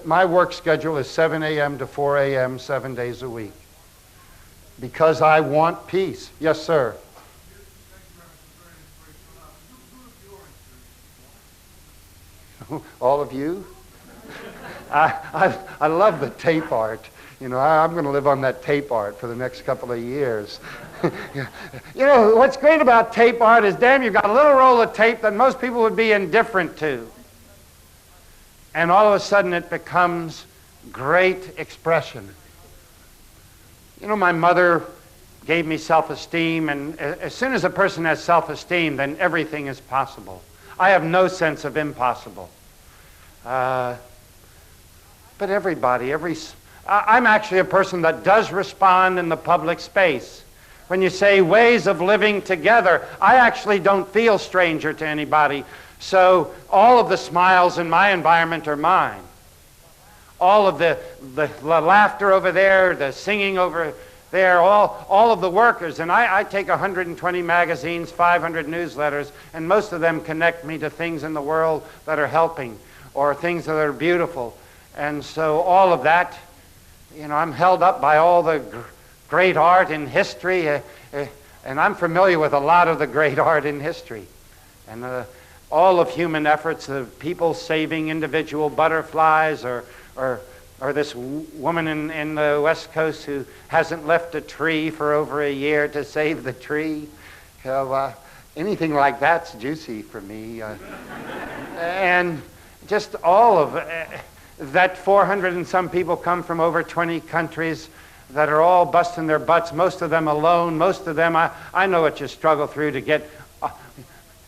My work schedule is 7 a.m. to 4 a.m. 7 days a week because I want peace. Yes, sir. All of you? I love the tape art. I'm going to live on that tape art for the next couple of years. What's great about tape art is, damn, you've got a little roll of tape that most people would be indifferent to. And all of a sudden it becomes great expression. My mother gave me self-esteem, and as soon as a person has self-esteem, then everything is possible. I have no sense of impossible. But I'm actually a person that does respond in the public space. When you say ways of living together, I actually don't feel stranger to anybody. So all of the smiles in my environment are mine. All of the laughter over there, the singing over there, all of the workers. And I take 120 magazines, 500 newsletters, and most of them connect me to things in the world that are helping or things that are beautiful. And so all of that, I'm held up by all the great art in history, and I'm familiar with a lot of the great art in history. And all of human efforts, of people saving individual butterflies, or this woman in the West Coast who hasn't left a tree for over a year to save the tree. Anything like that's juicy for me. And just all of that 400 and some people come from over 20 countries that are all busting their butts, most of them alone, most of them, I know what you struggle through to get.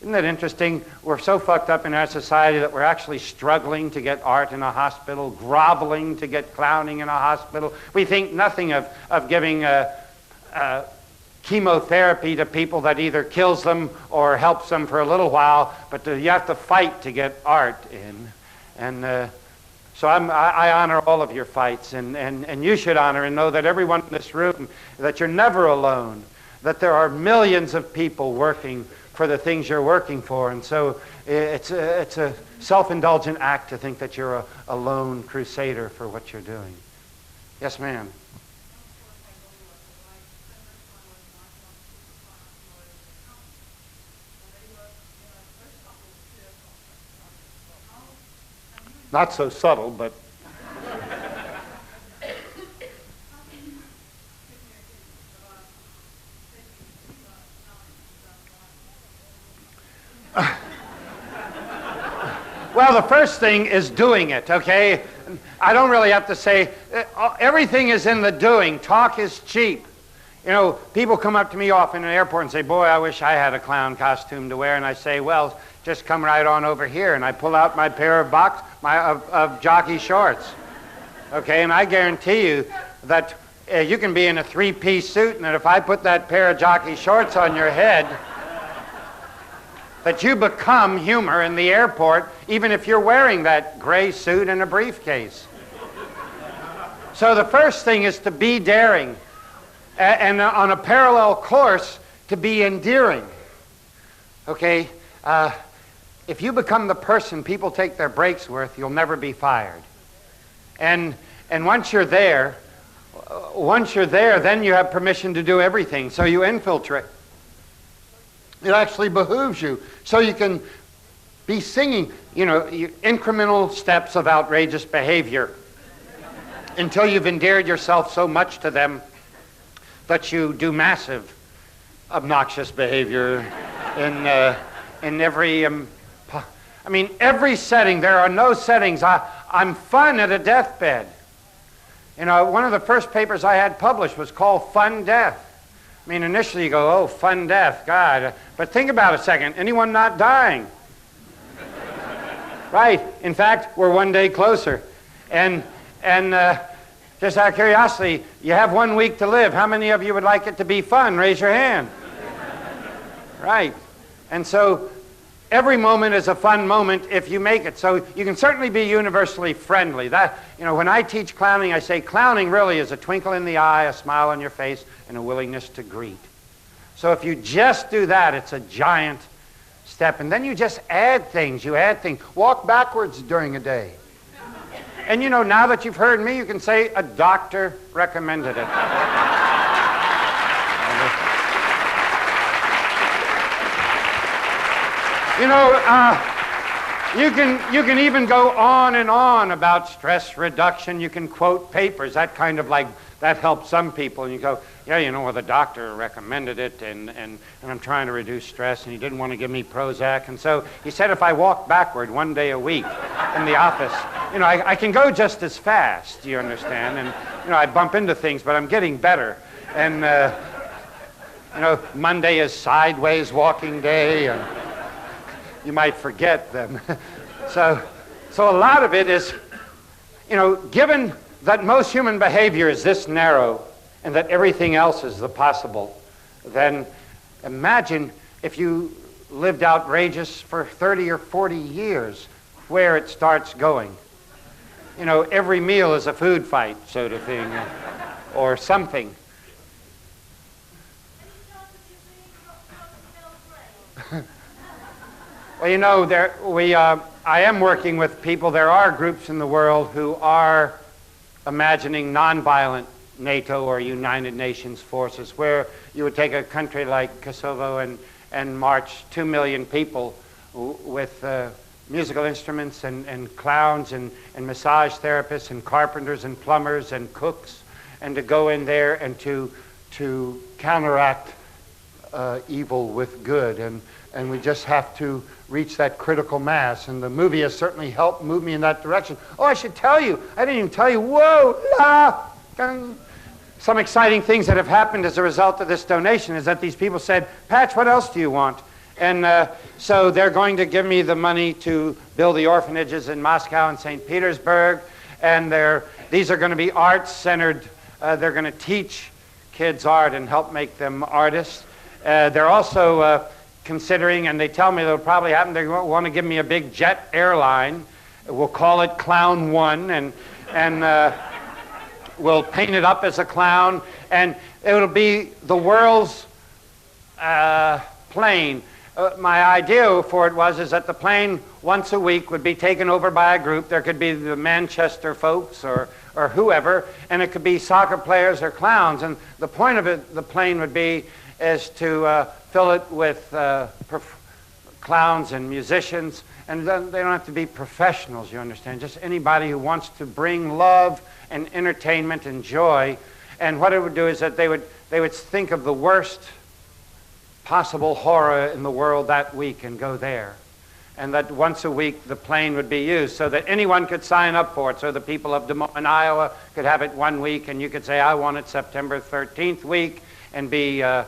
Isn't that interesting? We're so fucked up in our society that we're actually struggling to get art in a hospital, groveling to get clowning in a hospital. We think nothing of giving chemotherapy to people that either kills them or helps them for a little while, but you have to fight to get art in. And so I honor all of your fights, and you should honor and know that everyone in this room, that you're never alone, that there are millions of people working for the things you're working for. And so it's a self-indulgent act to think that you're a lone crusader for what you're doing. Yes, ma'am. Not so subtle, but... Well, the first thing is doing it, okay? I don't really have to say, everything is in the doing. Talk is cheap. You know, people come up to me often in an airport and say, boy, I wish I had a clown costume to wear. And I say, well, just come right on over here. And I pull out my pair of jockey shorts. Okay, and I guarantee you that you can be in a three-piece suit, and that if I put that pair of jockey shorts on your head, that you become humor in the airport, even if you're wearing that gray suit and a briefcase. So the first thing is to be daring, and on a parallel course, to be endearing. Okay? If you become the person people take their breaks with, you'll never be fired. And once you're there, then you have permission to do everything. So you infiltrate. It actually behooves you. So you can be singing, you know, incremental steps of outrageous behavior until you've endeared yourself so much to them that you do massive obnoxious behavior in every, every setting. There are no settings. I'm fun at a deathbed. You know, one of the first papers I had published was called Fun Death. I mean, initially you go, oh, fun death, God. But think about it a second. Anyone not dying? Right. In fact, we're one day closer. And just out of curiosity, you have 1 week to live. How many of you would like it to be fun? Raise your hand. Right. And so every moment is a fun moment if you make it. So you can certainly be universally friendly. That, you know, when I teach clowning, I say clowning really is a twinkle in the eye, a smile on your face, and a willingness to greet. So if you just do that, it's a giant step. And then you just add things. You add things. Walk backwards during a day. And you know, now that you've heard me, you can say a doctor recommended it. You know, you can even go on and on about stress reduction. You can quote papers. That kind of like, that helps some people. And you go, yeah, you know, well, the doctor recommended it, and I'm trying to reduce stress, and he didn't want to give me Prozac. And so he said if I walk backward 1 day a week in the office, you know, I can go just as fast, you understand? And, you know, I bump into things, but I'm getting better. And, you know, Monday is sideways walking day, and you might forget them. So a lot of it is, you know, given that most human behavior is this narrow and that everything else is the possible, then imagine if you lived outrageous for 30 or 40 years, where it starts going. You know, every meal is a food fight, sort of thing, or something. Well, you know, I am working with people. There are groups in the world who are imagining nonviolent NATO or United Nations forces, where you would take a country like Kosovo and march 2 million people with musical instruments and clowns and massage therapists and carpenters and plumbers and cooks, and to go in there and to counteract evil with good. And we just have to reach that critical mass. And the movie has certainly helped move me in that direction. Oh, I should tell you, I didn't even tell you, whoa, some exciting things that have happened as a result of this donation is that these people said, Patch, what else do you want? And so they're going to give me the money to build the orphanages in Moscow and St. Petersburg. And these are going to be arts-centered. They're going to teach kids art and help make them artists. They're also considering, and they tell me it'll probably happen, they want to give me a big jet airline. We'll call it Clown One, and we'll paint it up as a clown, and it'll be the world's plane my idea for it is that the plane once a week would be taken over by a group. There could be the Manchester folks or whoever, and it could be soccer players or clowns. And the point of it, the plane would be, is to fill it with clowns and musicians. And then they don't have to be professionals, you understand, just anybody who wants to bring love and entertainment and joy. And what it would do is that they would think of the worst possible horror in the world that week and go there. And that once a week the plane would be used so that anyone could sign up for it. So the people of Des Moines, Iowa could have it one week, and you could say, I want it September 13th week, and be the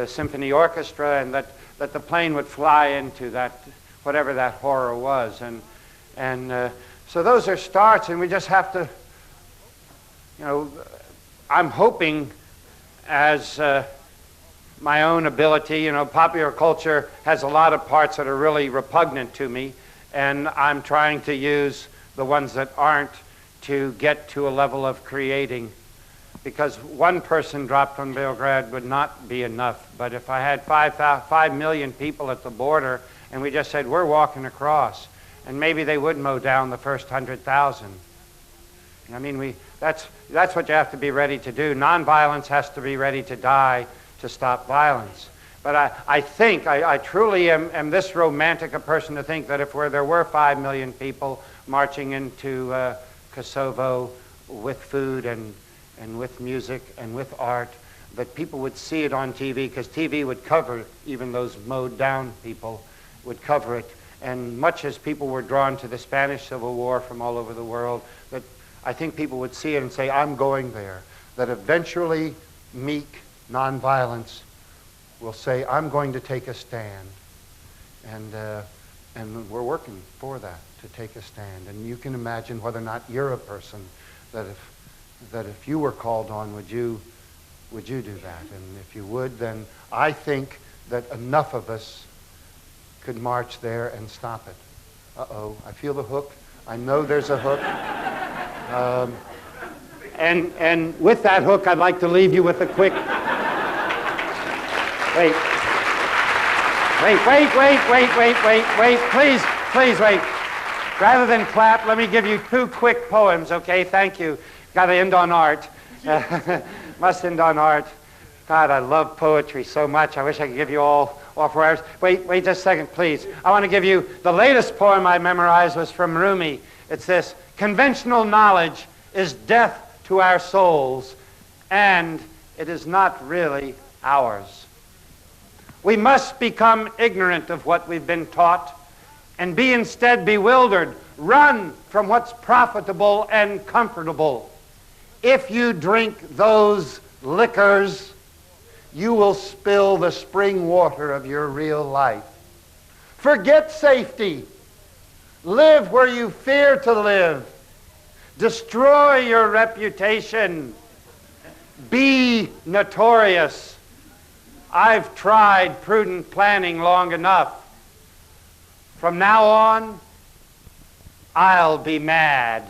symphony orchestra, and that the plane would fly into that, whatever that horror was. And so those are starts, and we just have to, I'm hoping as my own ability, popular culture has a lot of parts that are really repugnant to me, and I'm trying to use the ones that aren't to get to a level of creating, because one person dropped on Belgrade would not be enough. But if I had 5 million people at the border, and we just said, we're walking across, and maybe they would mow down the first 100,000. I mean, that's what you have to be ready to do. Nonviolence has to be ready to die to stop violence. But I think, I truly am this romantic a person to think that if there were 5 million people marching into Kosovo with food and with music and with art, that people would see it on TV, because TV would cover, even those mowed down people would cover it. And much as people were drawn to the Spanish Civil War from all over the world, that I think people would see it and say, I'm going there. That eventually meek nonviolence will say, I'm going to take a stand. And we're working for that, to take a stand. And you can imagine whether or not you're a person that if you were called on, would you do that? And if you would, then I think that enough of us could march there and stop it. Uh-oh, I feel the hook. I know there's a hook. And with that hook, I'd like to leave you with a quick... Wait. Please wait. Rather than clap, let me give you 2 quick poems, okay? Thank you. Got to end on art. Must end on art. God, I love poetry so much. I wish I could give you all 4 hours. Wait just a second, please. I want to give you the latest poem I memorized was from Rumi. It's this: conventional knowledge is death to our souls, and it is not really ours. We must become ignorant of what we've been taught and be instead bewildered. Run from what's profitable and comfortable. If you drink those liquors, you will spill the spring water of your real life. Forget safety. Live where you fear to live. Destroy your reputation. Be notorious. I've tried prudent planning long enough. From now on, I'll be mad.